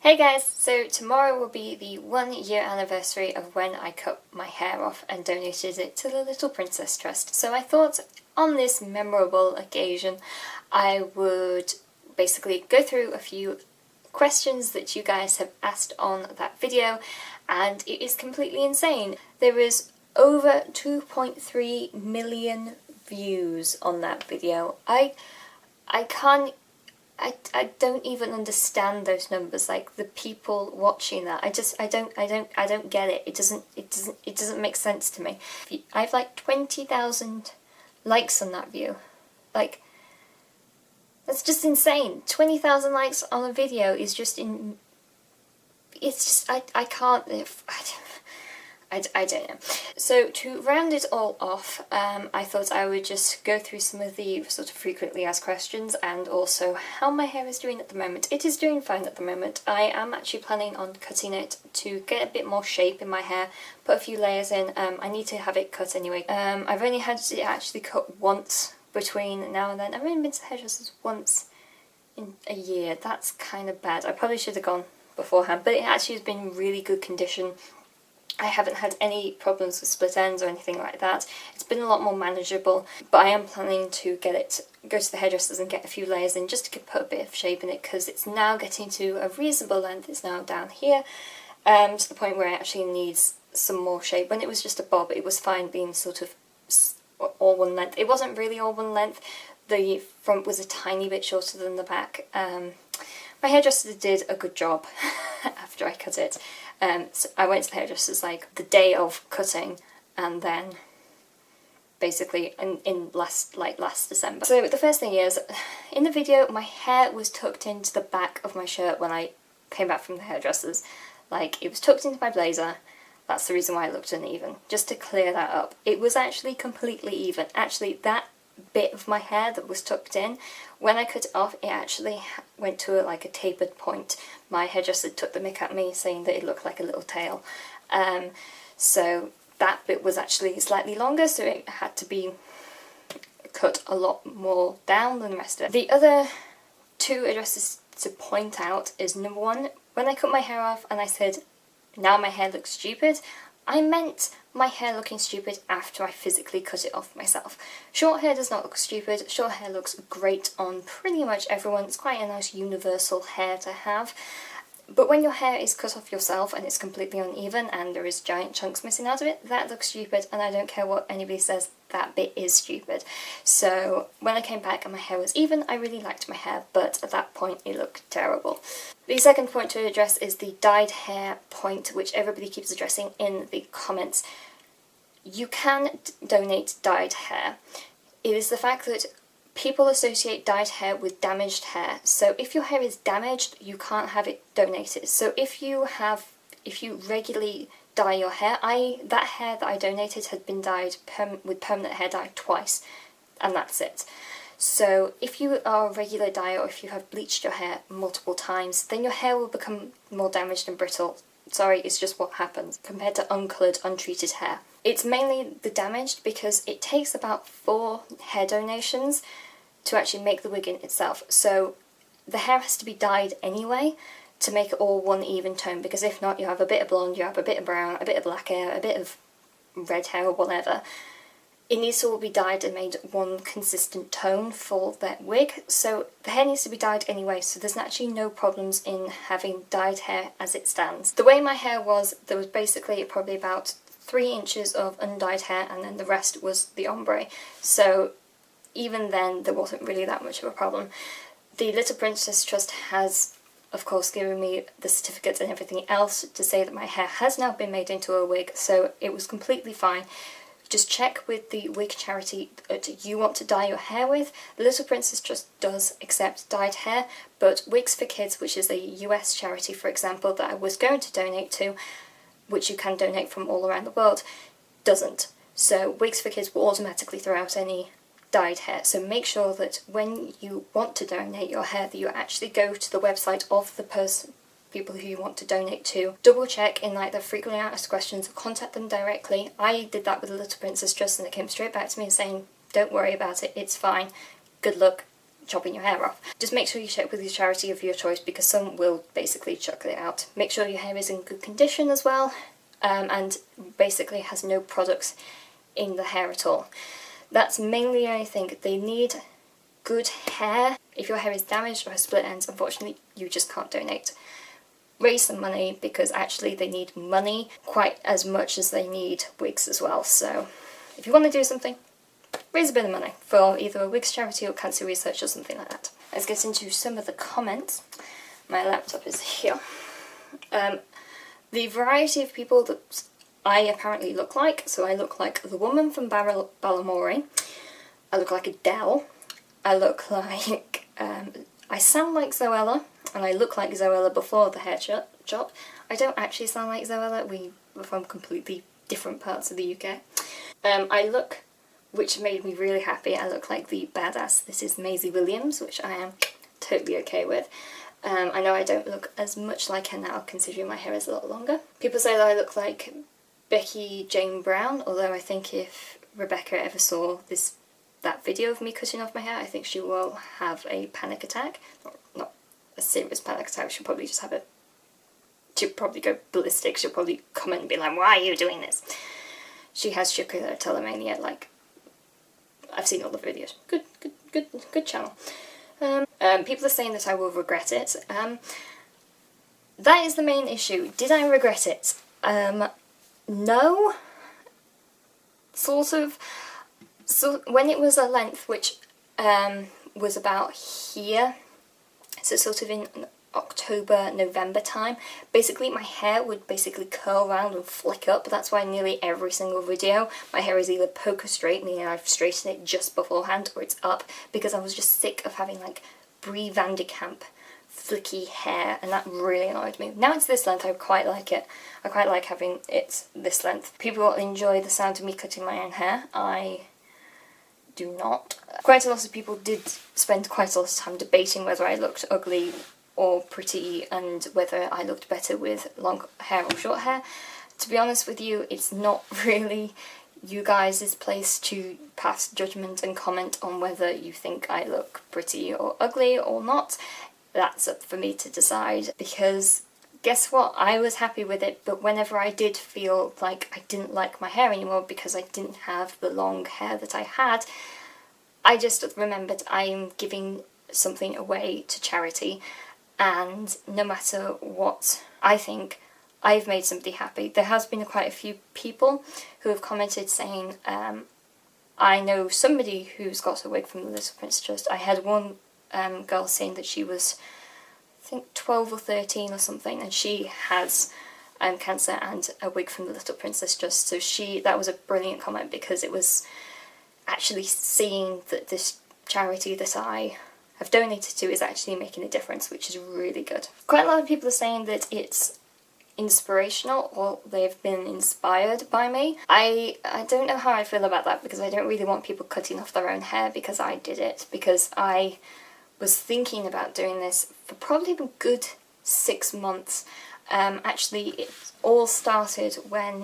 Hey guys, so tomorrow will be the 1 year anniversary of when I cut my hair off and donated it to the Little Princess Trust. So I thought on this memorable occasion I would basically go through a few questions that you guys have asked on that video, and it is completely insane. There is over 2.3 million views on that video. I don't even understand those numbers, like the people watching that. I don't get it. It doesn't make sense to me. I have like 20,000 likes on that view. Like, that's just insane. 20,000 likes on a video is just it's just, I can't, I don't know. So to round it all off, I thought I would just go through some of the sort of frequently asked questions and also how my hair is doing at the moment. It is doing fine at the moment. I am actually planning on cutting it to get a bit more shape in my hair, put a few layers in. I need to have it cut anyway. I've only had it actually cut once between now and then. I've only been to hairdressers once in a year. That's kind of bad. I probably should have gone beforehand, but it actually has been in really good condition. I haven't had any problems with split ends or anything like that. It's been a lot more manageable, but I am planning to go to the hairdressers and get a few layers in just to put a bit of shape in it, because it's now getting to a reasonable length. It's now down here, to the point where it actually needs some more shape. When it was just a bob, it was fine being sort of all one length. It wasn't really all one length. The front was a tiny bit shorter than the back. My hairdresser did a good job after I cut it. So I went to the hairdressers like the day of cutting, and then basically in last December. So the first thing is, in the video my hair was tucked into the back of my shirt when I came back from the hairdressers. Like, it was tucked into my blazer. That's the reason why it looked uneven, just to clear that up. It was actually completely even. Actually, that bit of my hair that was tucked in, when I cut it off, it actually went to a tapered point. My hairdresser took the mick at me, saying that it looked like a little tail. So that bit was actually slightly longer, so it had to be cut a lot more down than the rest of it. The other two addresses to point out is, number one, when I cut my hair off and I said, now my hair looks stupid, I meant my hair looking stupid after I physically cut it off myself. Short hair does not look stupid. Short hair looks great on pretty much everyone. It's quite a nice universal hair to have. But when your hair is cut off yourself and it's completely uneven and there is giant chunks missing out of it, that looks stupid, and I don't care what anybody says, that bit is stupid. So when I came back and my hair was even, I really liked my hair, but at that point it looked terrible. The second point to address is the dyed hair point, which everybody keeps addressing in the comments. You can donate dyed hair. It is the fact that people associate dyed hair with damaged hair. So if your hair is damaged, you can't have it donated. So if you regularly dye your hair, that hair that I donated had been dyed with permanent hair dye twice, and that's it. So if you are a regular dyer, or if you have bleached your hair multiple times, then your hair will become more damaged and brittle. Sorry, it's just what happens compared to uncoloured, untreated hair. It's mainly the damaged because it takes about 4 hair donations to actually make the wig in itself. So the hair has to be dyed anyway to make it all one even tone, because if not, you have a bit of blonde, you have a bit of brown, a bit of black hair, a bit of red hair or whatever. It needs to all be dyed and made one consistent tone for that wig. So the hair needs to be dyed anyway, so there's actually no problems in having dyed hair as it stands. The way my hair was, there was basically probably about 3 inches of undyed hair, and then the rest was the ombre. So even then, there wasn't really that much of a problem. The Little Princess Trust has, of course, given me the certificates and everything else to say that my hair has now been made into a wig, so it was completely fine. Just check with the wig charity that you want to dye your hair with. The Little Princess Trust does accept dyed hair, but Wigs for Kids, which is a US charity, for example, that I was going to donate to, which you can donate from all around the world, doesn't. So Wigs for Kids will automatically throw out any dyed hair. So make sure that when you want to donate your hair, that you actually go to the website of the people who you want to donate to. Double check in the frequently asked questions, contact them directly. I did that with the Little Princess Trust, and it came straight back to me saying, don't worry about it, it's fine, good luck, chopping your hair off. Just make sure you check with your charity of your choice, because some will basically chuck it out. Make sure your hair is in good condition as well, and basically has no products in the hair at all. That's mainly, I think, they need good hair. If your hair is damaged or has split ends, unfortunately you just can't donate. Raise some money, because actually they need money quite as much as they need wigs as well. So if you want to do something, raise a bit of money for either a wigs charity or cancer research or something like that. Let's get into some of the comments. My laptop is here. The variety of people that I apparently look like. So I look like the woman from Balamory. I look like Adele. I look like, I sound like Zoella, and I look like Zoella before the hair chop. I don't actually sound like Zoella, we're from completely different parts of the UK. I look, which made me really happy, I look like the badass. This is Maisie Williams, which I am totally okay with. I know I don't look as much like her now, considering my hair is a lot longer. People say that I look like Becky Jane Brown, although I think if Rebecca ever saw that video of me cutting off my hair, I think she will have a panic attack. Not a serious panic attack, she'll probably just have she'll probably go ballistic, she'll probably comment and be like, why are you doing this? She has trichotillomania, like, I've seen all the videos. Good channel. People are saying that I will regret it. That is the main issue. Did I regret it? No. Sort of. So when it was a length which was about here, so sort of in October, November time, basically my hair would basically curl around and flick up. That's why nearly every single video my hair is either poker straight, meaning I've straightened it just beforehand, or it's up, because I was just sick of having like Brie Van de Kamp flicky hair, and that really annoyed me. Now it's this length, I quite like it. I quite like having it this length. People enjoy the sound of me cutting my own hair. I do not. Quite a lot of people did spend quite a lot of time debating whether I looked ugly or pretty, and whether I looked better with long hair or short hair. To be honest with you, it's not really you guys' place to pass judgment and comment on whether you think I look pretty or ugly or not. That's up for me to decide, because guess what? I was happy with it, but whenever I did feel like I didn't like my hair anymore because I didn't have the long hair that I had, I just remembered I'm giving something away to charity, and no matter what I think, I've made somebody happy. There has been quite a few people who have commented saying, I know somebody who's got a wig from the Little Prince Trust. I had one girl saying that she was, I think 12 or 13 or something, and she has cancer and a wig from the Little Princess Trust. So that was a brilliant comment, because it was actually seeing that this charity that I have donated to is actually making a difference, which is really good. Quite a lot of people are saying that it's inspirational, or they've been inspired by me. I don't know how I feel about that, because I don't really want people cutting off their own hair because I did it, because I was thinking about doing this for probably a good 6 months. Actually, it all started when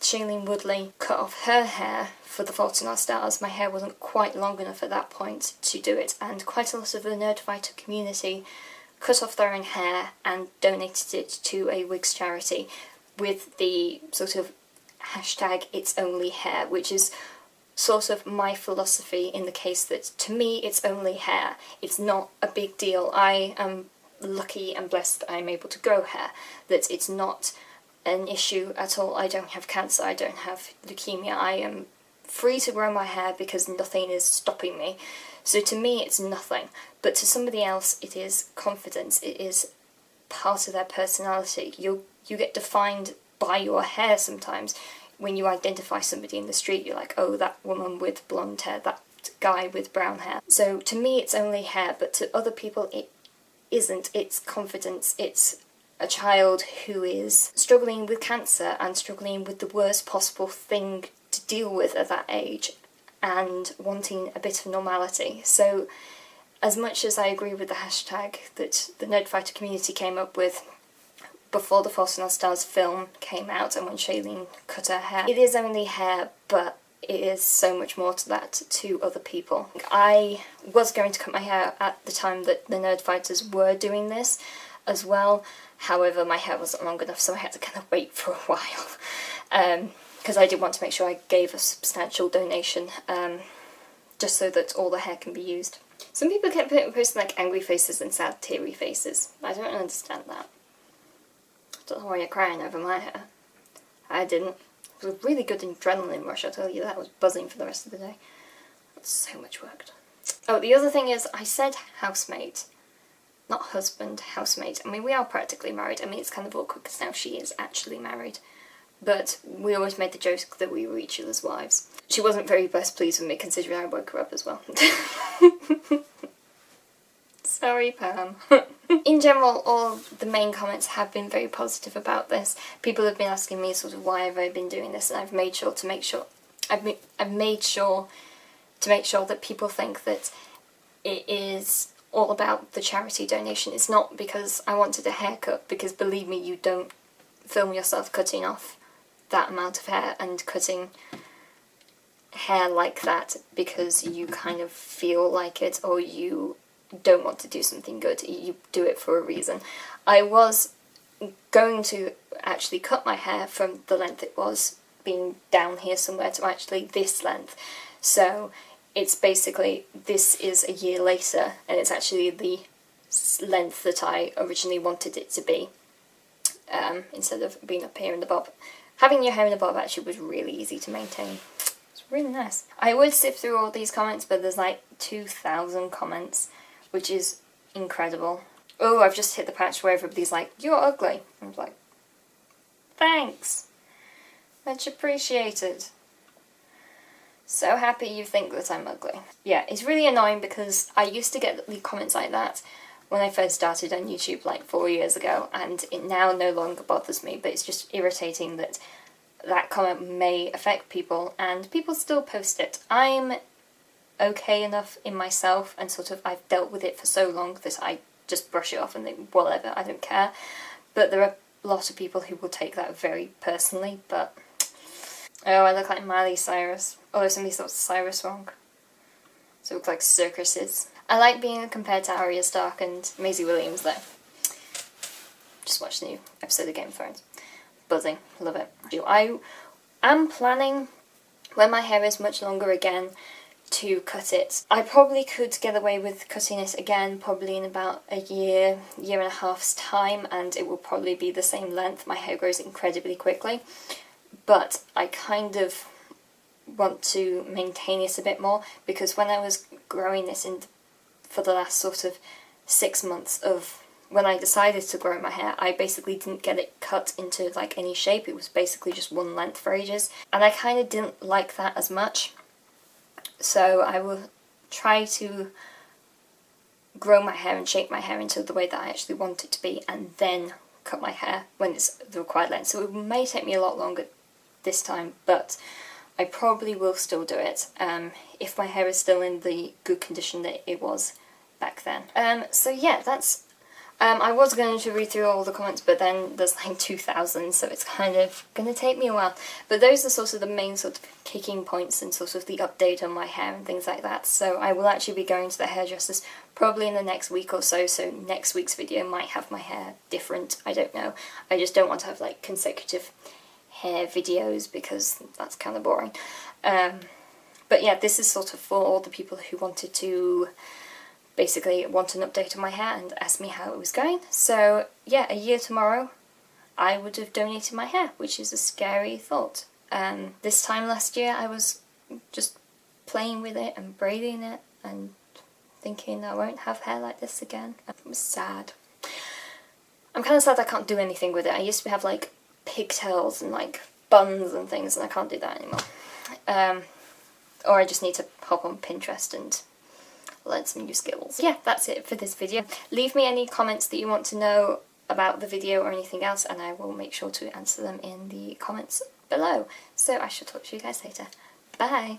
Shailene Woodley cut off her hair for the Fault in Our Stars. My hair wasn't quite long enough at that point to do it, and quite a lot of the Nerdfighter community cut off their own hair and donated it to a wigs charity with the sort of hashtag It's Only Hair, which is sort of my philosophy in the case that, to me, it's only hair. It's not a big deal. I am lucky and blessed that I'm able to grow hair, that it's not an issue at all. I don't have cancer, I don't have leukemia, I am free to grow my hair because nothing is stopping me. So to me it's nothing, but to somebody else it is confidence, it is part of their personality. You get defined by your hair sometimes. When you identify somebody in the street, you're like, oh, that woman with blonde hair, that guy with brown hair. So to me it's only hair, but to other people it isn't. It's confidence. It's a child who is struggling with cancer and struggling with the worst possible thing to deal with at that age, and wanting a bit of normality. So as much as I agree with the hashtag that the Nerdfighter community came up with before the Fault in Our Stars film came out and when Shailene cut her hair, it is only hair, but it is so much more to that to other people. I was going to cut my hair at the time that the Nerdfighters were doing this as well, however my hair wasn't long enough, so I had to kind of wait for a while, because I did want to make sure I gave a substantial donation, just so that all the hair can be used. Some people kept posting like angry faces and sad teary faces. I don't understand that. I don't know why you're crying over my hair. I didn't. It was a really good adrenaline rush, I'll tell you that. I was buzzing for the rest of the day. That's so much work. Oh, the other thing is, I said housemate. Not husband, housemate. I mean, we are practically married. I mean, it's kind of awkward because now she is actually married. But we always made the joke that we were each other's wives. She wasn't very best pleased with me, considering I woke her up as well. Sorry, Pam. In general, all the main comments have been very positive about this. People have been asking me sort of why have I been doing this, and I've made sure to make sure that people think that it is all about the charity donation. It's not because I wanted a haircut, because believe me, you don't film yourself cutting off that amount of hair and cutting hair like that because you kind of feel like it or you don't want to do something good. You do it for a reason. I was going to actually cut my hair from the length it was, being down here somewhere, to actually this length. So it's basically, this is a year later, and it's actually the length that I originally wanted it to be, instead of being up here in the bob. Having your hair in the bob actually was really easy to maintain. It's really nice. I would sift through all these comments, but there's like 2,000 comments, which is incredible. Oh, I've just hit the patch where everybody's like, you're ugly. I'm like, thanks. Much appreciated. So happy you think that I'm ugly. Yeah, it's really annoying because I used to get the comments like that when I first started on YouTube like 4 years ago, and it now no longer bothers me, but it's just irritating that that comment may affect people and people still post it. I'm okay enough in myself, and sort of I've dealt with it for so long that I just brush it off and think, whatever, I don't care. But there are a lot of people who will take that very personally, but oh, I look like Miley Cyrus. Although somebody thought Cyrus wrong. So it looks like circuses. I like being compared to Arya Stark and Maisie Williams though. Just watched the new episode of Game of Thrones. Buzzing. Love it. I am planning, when my hair is much longer again, to cut it. I probably could get away with cutting it again probably in about a year and a half's time, and it will probably be the same length. My hair grows incredibly quickly. But I kind of want to maintain it a bit more, because when I was growing this in for the last sort of 6 months of when I decided to grow my hair, I basically didn't get it cut into like any shape. It was basically just one length for ages, and I kind of didn't like that as much. So I will try to grow my hair and shape my hair into the way that I actually want it to be, and then cut my hair when it's the required length. So it may take me a lot longer this time, but I probably will still do it, if my hair is still in the good condition that it was back then. So yeah, that's... I was going to read through all the comments, but then there's like 2,000, so it's kind of going to take me a while. But those are sort of the main sort of kicking points and sort of the update on my hair and things like that. So I will actually be going to the hairdressers probably in the next week or so, so next week's video might have my hair different, I don't know. I just don't want to have like consecutive hair videos because that's kind of boring. But yeah, this is sort of for all the people who wanted to basically want an update on my hair and ask me how it was going. So yeah, a year tomorrow I would have donated my hair, which is a scary thought. This time last year I was just playing with it and braiding it and thinking I won't have hair like this again. It was sad. I'm kind of sad I can't do anything with it. I used to have like pigtails and like buns and things, and I can't do that anymore. Or I just need to hop on Pinterest and learn some new skills. Yeah, that's it for this video. Leave me any comments that you want to know about the video or anything else, and I will make sure to answer them in the comments below. So I shall talk to you guys later. Bye!